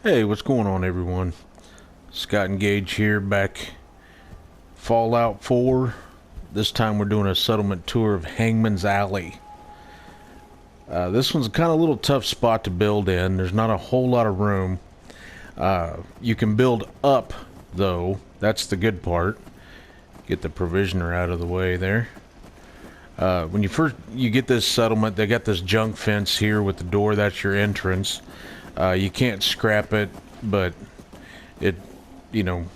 Hey, what's going on, everyone? Scott and Gage here, back Fallout 4. This time we're doing a settlement tour of Hangman's Alley. This one's kind of a little tough spot to build in. There's not a whole lot of room. You can build up, though. That's the good part. Get the provisioner out of the way there. When you get this settlement, they got this junk fence here with the door. That's your entrance. You can't scrap it, but it, you know,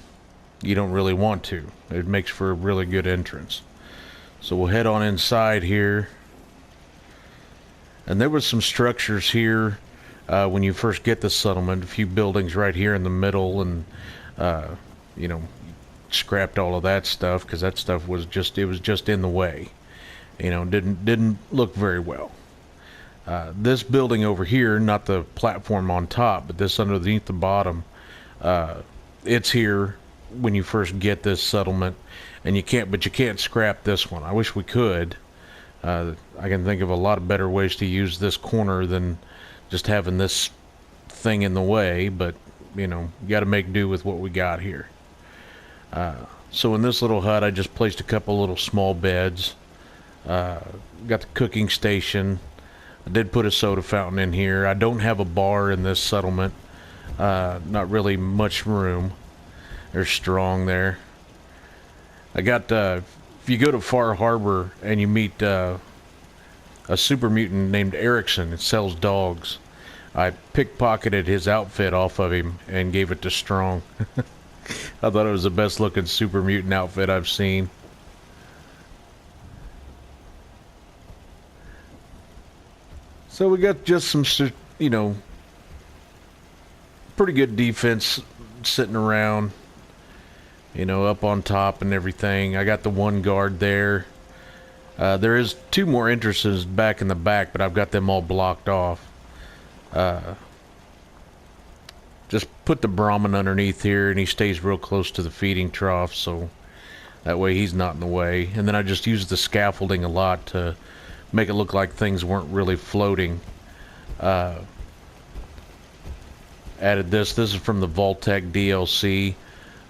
you don't really want to. It makes for a really good entrance. So we'll head on inside here. And there was some structures here when you first get the settlement. A few buildings right here in the middle, and you know, scrapped all of that stuff because that stuff was just in the way. You know, didn't look very well. This building over here, not the platform on top, but this underneath the bottom, it's here when you first get this settlement, and you can't scrap this one. I wish we could. I can think of a lot of better ways to use this corner than just having this thing in the way, but you know, you got to make do with what we got here. So in this little hut, I just placed a couple little small beds. Got the cooking station. I did put a soda fountain in here. I don't have a bar in this settlement. Not really much room. There's Strong there. I got, if you go to Far Harbor and you meet a super mutant named Erickson, it sells dogs. I pickpocketed his outfit off of him and gave it to Strong. I thought it was the best looking super mutant outfit I've seen. So we got just some, you know, pretty good defense sitting around, you know, up on top and everything. I got the one guard there. There is two more entrances back in the back, but I've got them all blocked off. Just put the Brahmin underneath here, and he stays real close to the feeding trough, so that way he's not in the way. And then I just use the scaffolding a lot to make it look like things weren't really floating. Added this. This is from the Vault-Tec DLC.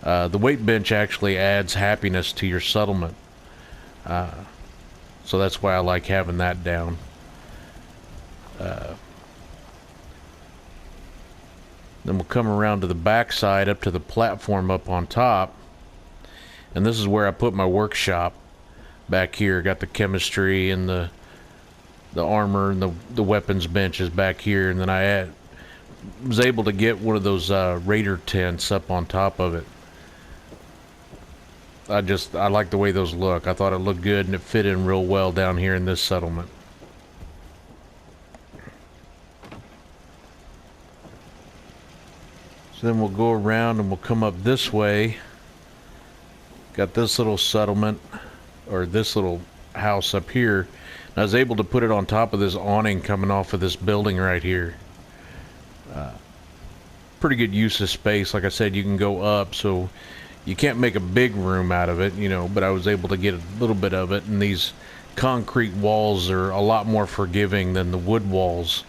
The weight bench actually adds happiness to your settlement. So that's why I like having that down. Then we'll come around to the back side up to the platform up on top. And this is where I put my workshop back here. Got the chemistry and the armor and the weapons benches back here, and then I was able to get one of those raider tents up on top of it. I like the way those look. I thought it looked good and it fit in real well down here in this settlement. So then we'll go around and we'll come up this way. Got this little settlement, or this little house up here. I was able to put it on top of this awning coming off of this building right here. Pretty good use of space. Like I said, you can go up, so you can't make a big room out of it, you know, but I was able to get a little bit of it. And these concrete walls are a lot more forgiving than the wood walls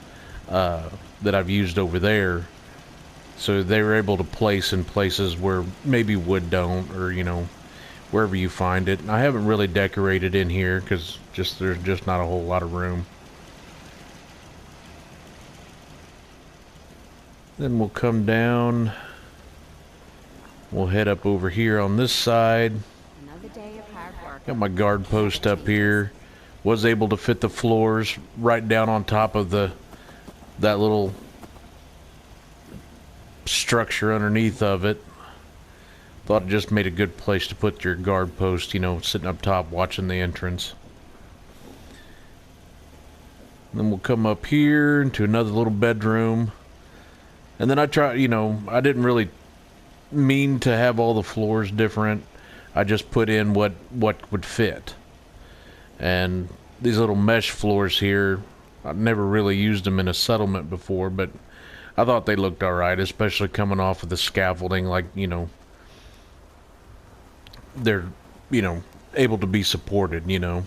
that I've used over there. So they were able to place in places where maybe wood don't, or, you know, wherever you find it. I haven't really decorated in here because there's just not a whole lot of room. Then we'll come down. We'll head up over here on this side. Another day of hard work. Got my guard post up here. Was able to fit the floors right down on top of that little structure underneath of it. Thought it just made a good place to put your guard post, you know, sitting up top watching the entrance. Then we'll come up here into another little bedroom. And then I didn't really mean to have all the floors different. I just put in what would fit. And these little mesh floors here, I've never really used them in a settlement before, but I thought they looked alright, especially coming off of the scaffolding, like, you know, they're, you know, able to be supported, you know.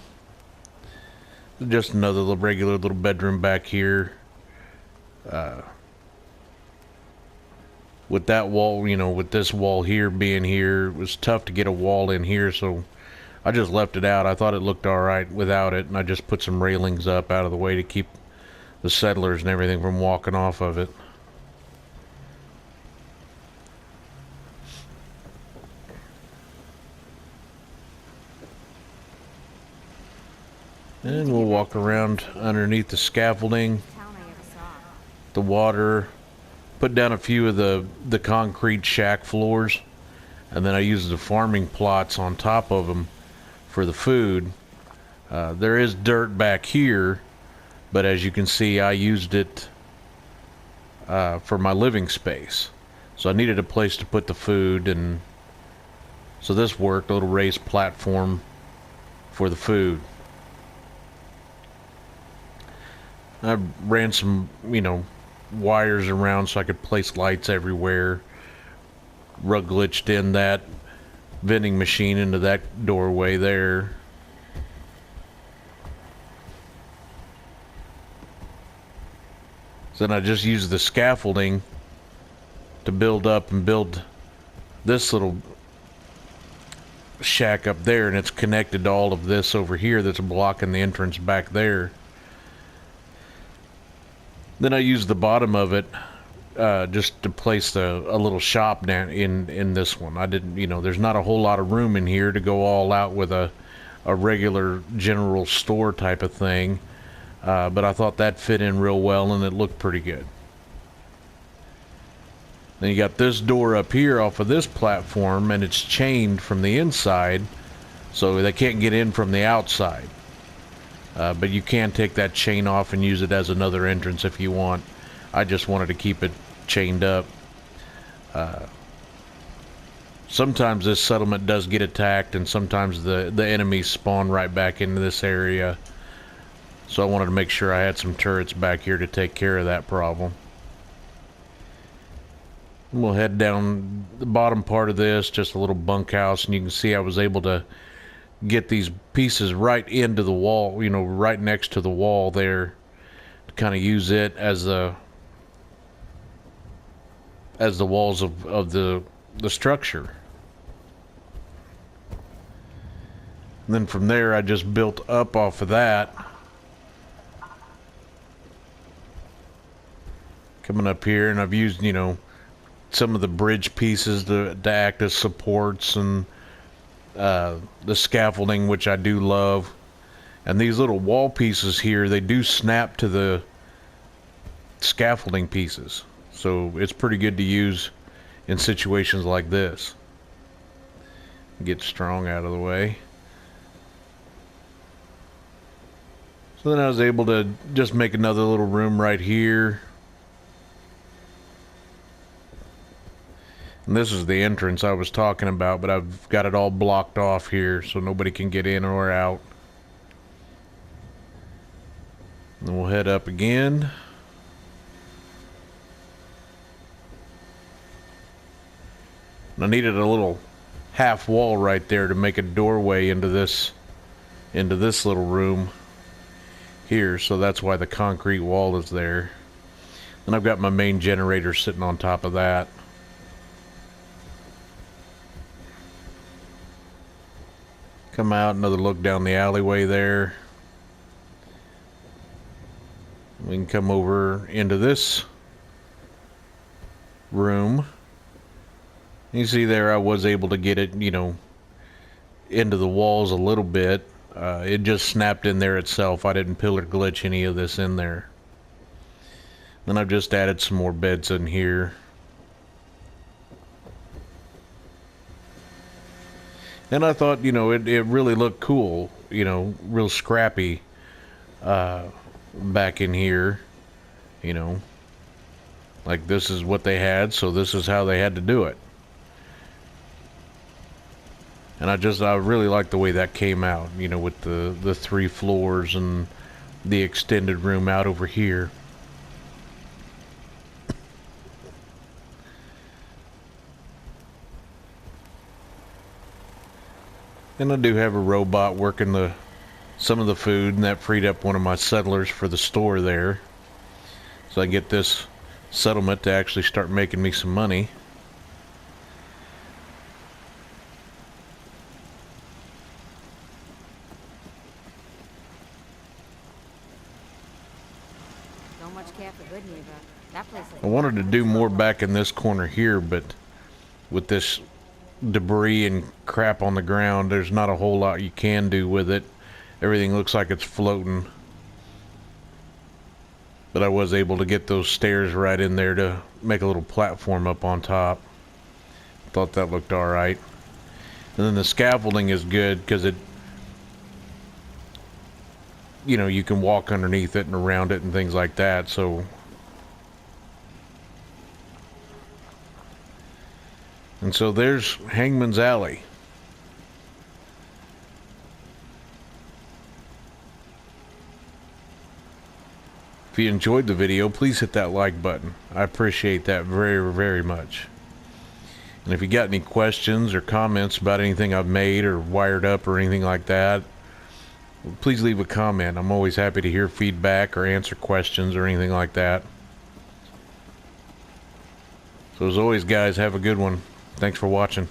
Just another regular little bedroom back here. with that wall, you know, with this wall here being here, it was tough to get a wall in here, so I just left it out. I thought it looked alright without it, and I just put some railings up out of the way to keep the settlers and everything from walking off of it. And we'll walk around underneath the scaffolding, Town I ever saw. the water, put down a few of the concrete shack floors, and then I use the farming plots on top of them for the food. There is dirt back here, but as you can see, I used it for my living space. So I needed a place to put the food, and so this worked, a little raised platform for the food. I ran some, you know, wires around so I could place lights everywhere. Rug glitched in that vending machine into that doorway there. So then I just used the scaffolding to build up and build this little shack up there, and it's connected to all of this over here that's blocking the entrance back there. Then I used the bottom of it just to place a little shop down in this one. I didn't, you know, there's not a whole lot of room in here to go all out with a regular general store type of thing, but I thought that fit in real well and it looked pretty good. Then you got this door up here off of this platform, and it's chained from the inside, so they can't get in from the outside. But you can take that chain off and use it as another entrance if you want. I just wanted to keep it chained up. Sometimes this settlement does get attacked, and sometimes the enemies spawn right back into this area. So I wanted to make sure I had some turrets back here to take care of that problem. We'll head down the bottom part of this, just a little bunkhouse, and you can see I was able to get these pieces right into the wall, you know, right next to the wall there, to kind of use it as the walls of the structure. And then from there I just built up off of that, coming up here, and I've used, you know, some of the bridge pieces to act as supports, and the scaffolding, which I do love. And these little wall pieces here, they do snap to the scaffolding pieces, so it's pretty good to use in situations like this. Get strong out of the way. So then I was able to just make another little room right here. And this is the entrance I was talking about, but I've got it all blocked off here so nobody can get in or out. And then we'll head up again. And I needed a little half wall right there to make a doorway into this little room here, so that's why the concrete wall is there. And I've got my main generator sitting on top of that. Come out, another look down the alleyway there. We can come over into this room. You see there, I was able to get it, you know, into the walls a little bit. It just snapped in there itself. I didn't pillar glitch any of this in there. Then I've just added some more beds in here. And I thought, you know, it really looked cool, you know, real scrappy back in here, you know. Like, this is what they had, so this is how they had to do it. And I really like the way that came out, you know, with the 3 floors and the extended room out over here. And I do have a robot working some of the food, and that freed up one of my settlers for the store there. So I get this settlement to actually start making me some money. So much care for good neighbor. That place is I wanted to do more back in this corner here, but with this debris and crap on the ground, there's not a whole lot you can do with it. Everything looks like it's floating. But I was able to get those stairs right in there to make a little platform up on top. Thought that looked alright. And then the scaffolding is good because it, you know, you can walk underneath it and around it and things like that, so. And so there's Hangman's Alley. If you enjoyed the video, please hit that like button. I appreciate that very, very much. And if you got any questions or comments about anything I've made or wired up or anything like that, please leave a comment. I'm always happy to hear feedback or answer questions or anything like that. So as always, guys, have a good one. Thanks for watching.